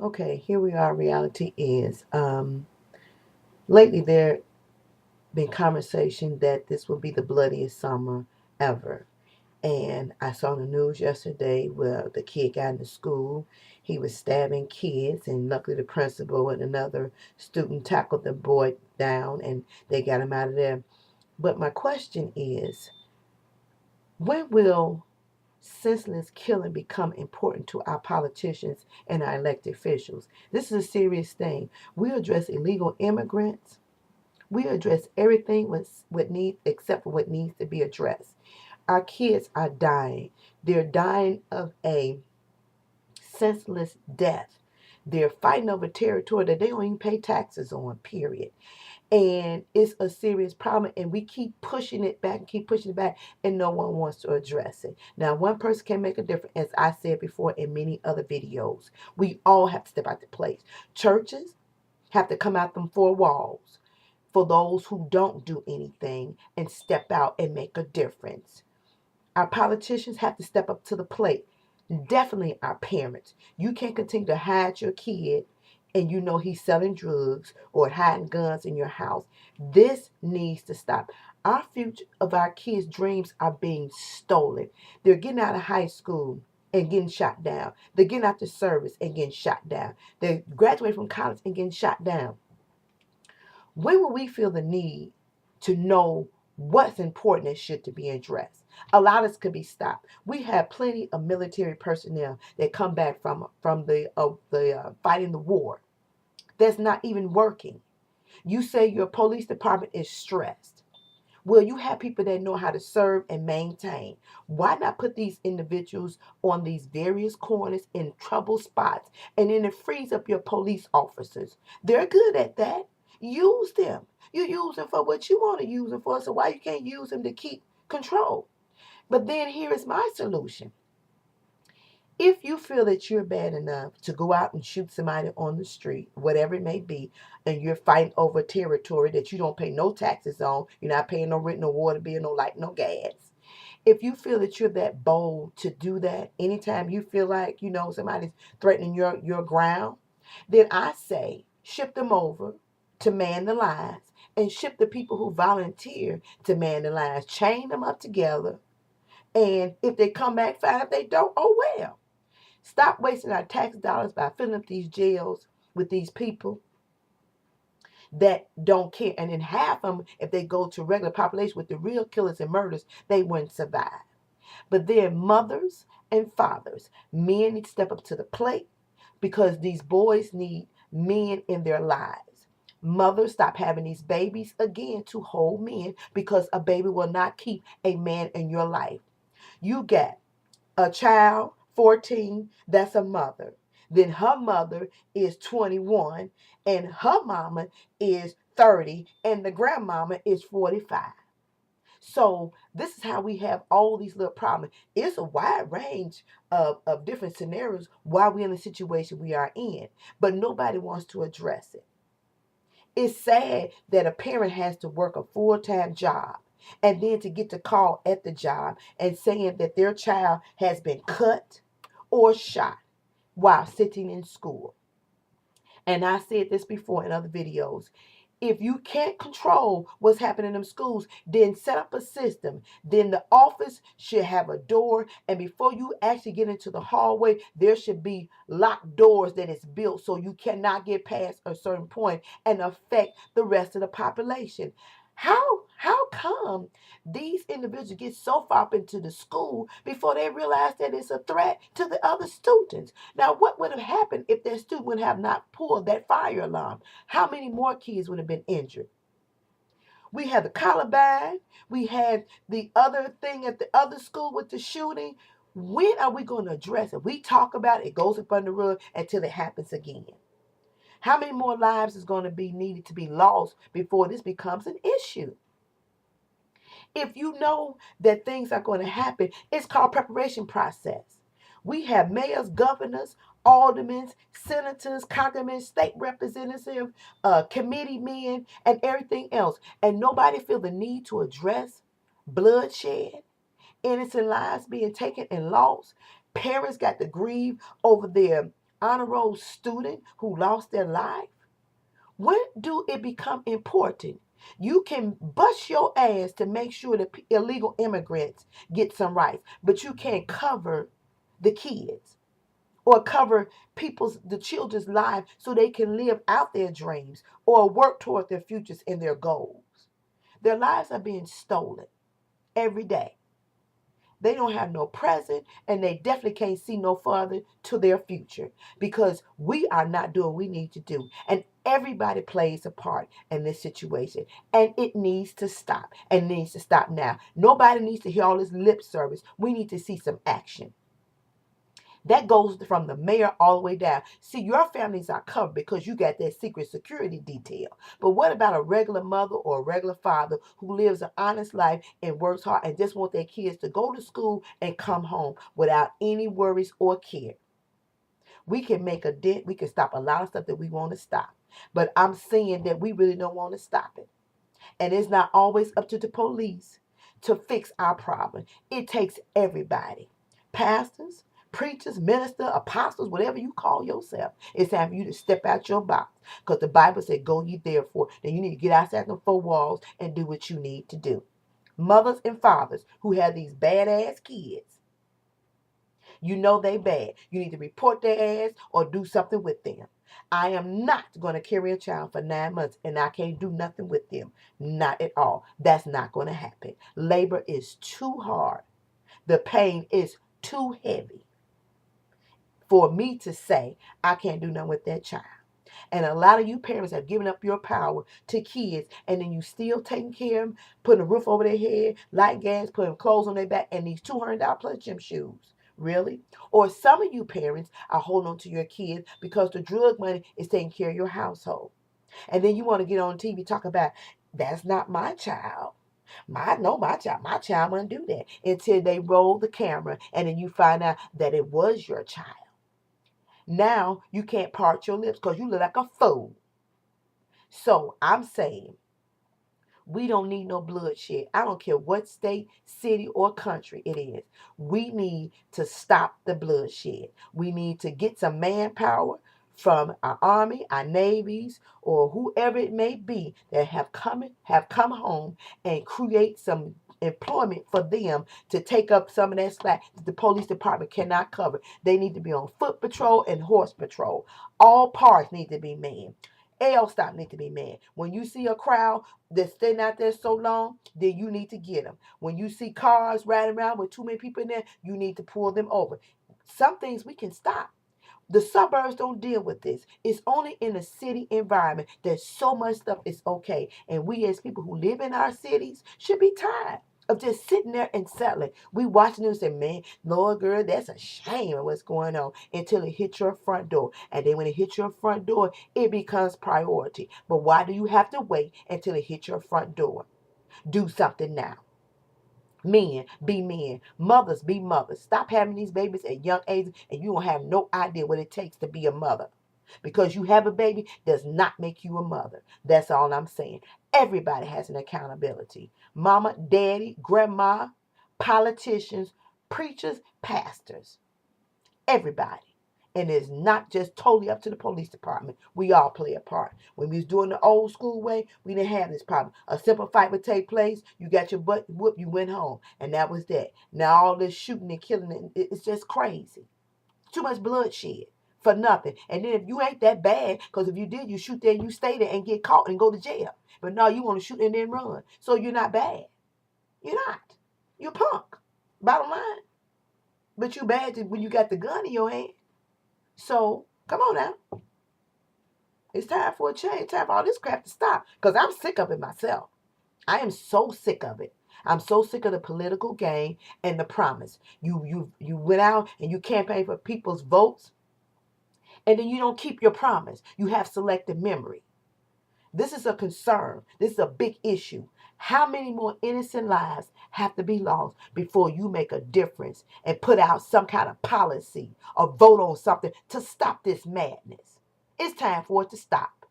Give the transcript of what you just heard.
Okay, here we are. Reality is, lately there been conversation that this will be the bloodiest summer ever. And I saw the news yesterday where the kid got into school. He was stabbing kids, and luckily the principal and another student tackled the boy down and they got him out of there. But my question is, when will senseless killing become important to our politicians and our elected officials? This is a serious thing. We address illegal immigrants. We address everything what needs except for what needs to be addressed. Our kids are dying. They're dying of a senseless death. They're fighting over territory that they don't even pay taxes on, period. And it's a serious problem, and we keep pushing it back and keep pushing it back, and no one wants to address it. Now, one person can make a difference, as I said before in many other videos. We all have to step out the place. Churches have to come out them four walls for those who don't do anything and step out and make a difference. Our politicians have to step up to the plate. Definitely our parents. You can't continue to hide your kid and you know he's selling drugs or hiding guns in your house. This needs to stop. Our future of our kids' dreams are being stolen. They're getting out of high school and getting shot down. They're getting out the service and getting shot down. They're graduating from college and getting shot down. When will we feel the need to know what's important and should to be addressed? A lot of this could be stopped. We have plenty of military personnel that come back from the fighting the war that's not even working. You say your police department is stressed. Well, you have people that know how to serve and maintain. Why not put these individuals on these various corners in trouble spots and then it frees up your police officers? They're good at that. Use them. You use them for what you want to use them for, so why you can't use them to keep control? But then here is my solution. If you feel that you're bad enough to go out and shoot somebody on the street, whatever it may be, and you're fighting over territory that you don't pay no taxes on, you're not paying no rent, no water bill, no light, no gas. If you feel that you're that bold to do that, anytime you feel like, somebody's threatening your ground, then I say ship them over to man the lines and ship the people who volunteer to man the lines. Chain them up together. And if they come back fine, if they don't, oh well. Stop wasting our tax dollars by filling up these jails with these people that don't care. And then half of them, if they go to regular population with the real killers and murders, they wouldn't survive. But they're mothers and fathers. Men need to step up to the plate because these boys need men in their lives. Mothers, stop having these babies again to hold men because a baby will not keep a man in your life. You got a child, 14, that's a mother. Then her mother is 21, and her mama is 30, and the grandmama is 45. So this is how we have all these little problems. It's a wide range of different scenarios why we're in the situation we are in, but nobody wants to address it. It's sad that a parent has to work a full-time job and then to get the call at the job and saying that their child has been cut or shot while sitting in school. And I said this before in other videos. If you can't control what's happening in them schools, then set up a system. Then the office should have a door, and before you actually get into the hallway, there should be locked doors that is built so you cannot get past a certain point and affect the rest of the population. How come these individuals get so far up into the school before they realize that it's a threat to the other students? Now, what would have happened if that student would have not pulled that fire alarm? How many more kids would have been injured? We had the Columbine. We had the other thing at the other school with the shooting. When are we going to address it? We talk about it, it goes up under the rug until it happens again. How many more lives is going to be needed to be lost before this becomes an issue? If you know that things are going to happen, it's called preparation process. We have mayors, governors, aldermen, senators, congressmen, state representatives, committee men, and everything else. And nobody feel the need to address bloodshed, innocent lives being taken and lost. Parents got to grieve over their honor roll student who lost their life? When do it become important? You can bust your ass to make sure that illegal immigrants get some rights, but you can't cover the kids or cover the children's lives so they can live out their dreams or work toward their futures and their goals. Their lives are being stolen every day. They don't have no present, and they definitely can't see no further to their future because we are not doing what we need to do. And everybody plays a part in this situation. And it needs to stop. And it needs to stop now. Nobody needs to hear all this lip service. We need to see some action. That goes from the mayor all the way down. See, your families are covered because you got that secret security detail. But what about a regular mother or a regular father who lives an honest life and works hard and just want their kids to go to school and come home without any worries or care? We can make a dent. We can stop a lot of stuff that we want to stop. But I'm saying that we really don't want to stop it. And it's not always up to the police to fix our problem. It takes everybody. Pastors, preachers, ministers, apostles, whatever you call yourself. It's time for you to step out your box. Because the Bible said, go ye therefore. Then you need to get outside the four walls and do what you need to do. Mothers and fathers who have these badass kids, you know they bad. You need to report their ass or do something with them. I am not going to carry a child for 9 months and I can't do nothing with them. Not at all. That's not going to happen. Labor is too hard. The pain is too heavy for me to say I can't do nothing with that child. And a lot of you parents have given up your power to kids, and then you still taking care of them, putting a roof over their head, light gas, putting clothes on their back, and these $200 plus gym shoes. Really? Or some of you parents are holding on to your kids because the drug money is taking care of your household. And then you want to get on TV talk about that's not my child. My child wouldn't do that until they roll the camera and then you find out that it was your child. Now you can't part your lips because you look like a fool. So I'm saying we don't need no bloodshed. I don't care what state, city, or country it is. We need to stop the bloodshed. We need to get some manpower from our army, our navies, or whoever it may be that have come home and create some employment for them to take up some of that slack that the police department cannot cover. They need to be on foot patrol and horse patrol. All parts need to be manned. L stop need to be manned. When you see a crowd that's staying out there so long, then you need to get them. When you see cars riding around with too many people in there, you need to pull them over. Some things we can stop. The suburbs don't deal with this. It's only in a city environment that so much stuff is okay. And we as people who live in our cities should be tired of just sitting there and settling. We watching this and man, Lord girl, that's a shame of what's going on until it hits your front door. And then when it hits your front door, it becomes priority. But why do you have to wait until it hits your front door? Do something now. Men, be men. Mothers, be mothers. Stop having these babies at young ages and you don't have no idea what it takes to be a mother. Because you have a baby does not make you a mother. That's all I'm saying. Everybody has an accountability. Mama, daddy, grandma, politicians, preachers, pastors. Everybody. And it's not just totally up to the police department. We all play a part. When we was doing the old school way, we didn't have this problem. A simple fight would take place. You got your butt whooped, you went home. And that was that. Now all this shooting and killing, it's just crazy. Too much bloodshed for nothing. And then if you ain't that bad, because if you did, you shoot there, you stay there and get caught and go to jail. But no, you want to shoot and then run. So you're not bad. You're not. You're a punk. Bottom line. But you bad when you got the gun in your hand. So, come on now. It's time for a change. Time for all this crap to stop. Because I'm sick of it myself. I am so sick of it. I'm so sick of the political game and the promise. You went out and you campaigned for people's votes, and then you don't keep your promise. You have selective memory. This is a concern. This is a big issue. How many more innocent lives have to be lost before you make a difference and put out some kind of policy or vote on something to stop this madness? It's time for it to stop.